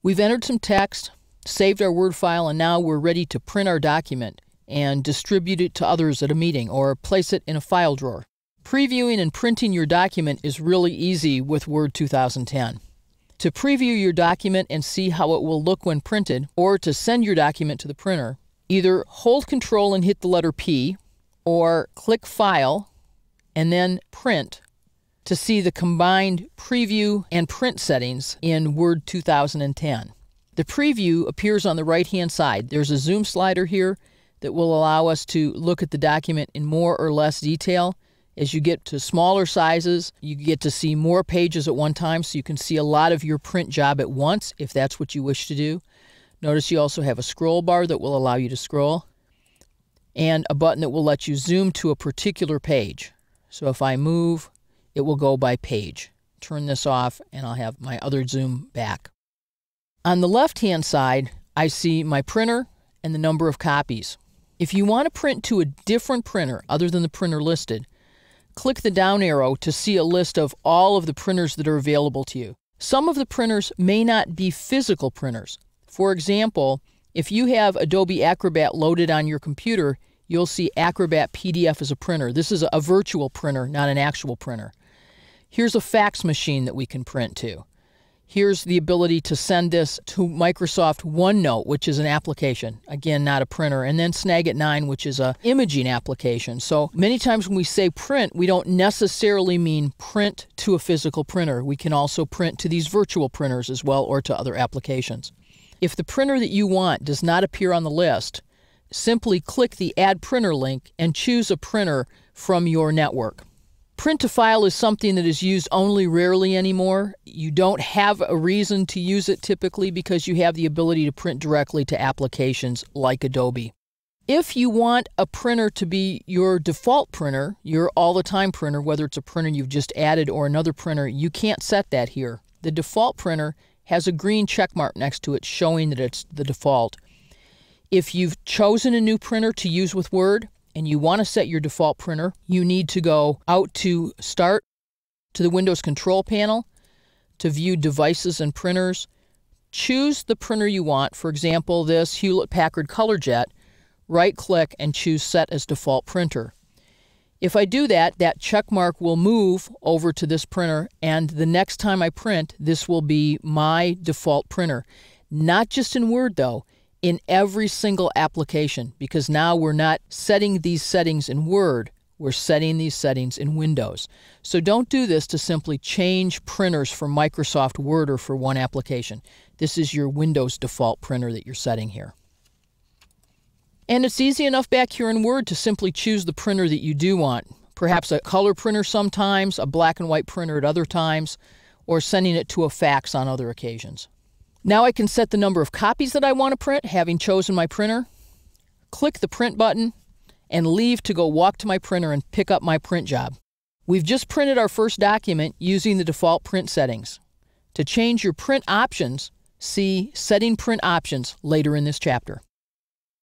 We've entered some text, saved our Word file, and now we're ready to print our document and distribute it to others at a meeting or place it in a file drawer. Previewing and printing your document is really easy with Word 2010. To preview your document and see how it will look when printed, or to send your document to the printer, either hold Control and hit the letter P, or click File and then Print to see the combined preview and print settings in Word 2010. The preview appears on the right-hand side. There's a zoom slider here that will allow us to look at the document in more or less detail. As you get to smaller sizes, you get to see more pages at one time, so you can see a lot of your print job at once if that's what you wish to do. Notice you also have a scroll bar that will allow you to scroll, and a button that will let you zoom to a particular page. So if I move, it will go by page. Turn this off and I'll have my other zoom back. On the left-hand side, I see my printer and the number of copies. If you want to print to a different printer other than the printer listed, click the down arrow to see a list of all of the printers that are available to you. Some of the printers may not be physical printers. For example, if you have Adobe Acrobat loaded on your computer, you'll see Acrobat PDF as a printer. This is a virtual printer, not an actual printer. Here's a fax machine that we can print to. Here's the ability to send this to Microsoft OneNote, which is an application. Again, not a printer. And then Snagit 9, which is an imaging application. So many times when we say print, we don't necessarily mean print to a physical printer. We can also print to these virtual printers as well, or to other applications. If the printer that you want does not appear on the list, simply click the Add Printer link and choose a printer from your network. Print to file is something that is used only rarely anymore. You don't have a reason to use it typically because you have the ability to print directly to applications like Adobe. If you want a printer to be your default printer, your all-the-time printer, whether it's a printer you've just added or another printer, you can't set that here. The default printer has a green check mark next to it showing that it's the default. If you've chosen a new printer to use with Word, and you want to set your default printer, you need to go out to Start, to the Windows Control Panel, to view Devices and Printers. Choose the printer you want, for example, this Hewlett-Packard ColorJet. Right-click and choose Set as Default Printer. If I do that, that check mark will move over to this printer, and the next time I print, this will be my default printer. Not just in Word, though. In every single application, because now we're not setting these settings in Word, we're setting these settings in Windows. So don't do this to simply change printers for Microsoft Word or for one application. This is your Windows default printer that you're setting here. And it's easy enough back here in Word to simply choose the printer that you do want. Perhaps a color printer sometimes, a black and white printer at other times, or sending it to a fax on other occasions. Now I can set the number of copies that I want to print, having chosen my printer. Click the Print button and leave to go walk to my printer and pick up my print job. We've just printed our first document using the default print settings. To change your print options, see Setting Print Options later in this chapter.